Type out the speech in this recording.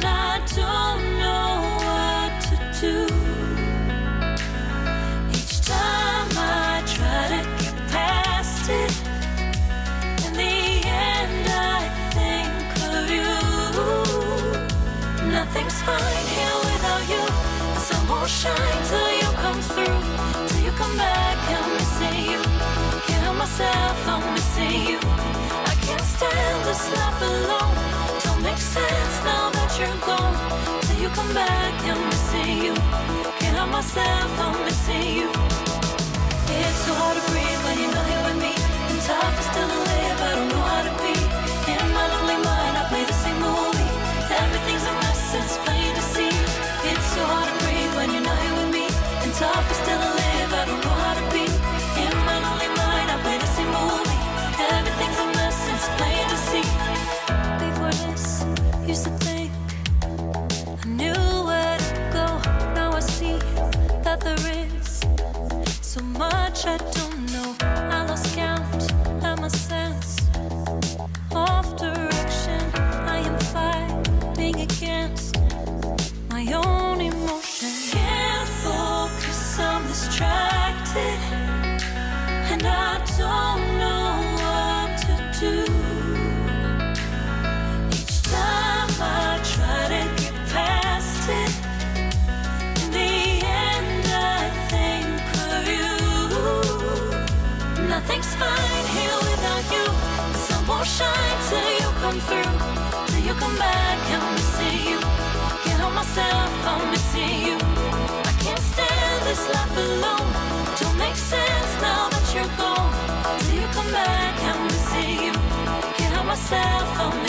and I don't know what to do. Each time I try to get past it, in the end I think of you. Nothing's fine here without you. The sun won't shine till you come through. Till you come back, I'm missing you. Can't help myself, I'm missing you. I can't stand this life alone. Don't make sense now that you're gone. Till you come back, I'm missing you. Can't help myself, I'm missing you. It's so hard to breathe when you're not here with me. And tough is still to live, I don't know how to be. In my lonely mind, I play the same movie. Everything's a mess, it's plain to see. It's so hard to breathe when you're not here with me. And tough is still to live, I don't know how to be. In my lonely mind, I play the same movie. Everything's a mess, it's plain to see. Before this, used to think I knew where to go. Now I see that there is so much I don't know. I lost count at my sense of direction. I am fighting against my own emotion. Can't focus, I'm distracted, and I don't know what to do. Each time I try to get past it, in the end I think of you. Nothing's fine here without you. The sun won't shine till you come through. Till you come back, I'm missing you. Can't help myself, I'm missing you. I can't stand this life alone. Don't make sense now that you're gone. Till you come back, I'm missing you. Can't help myself, I'm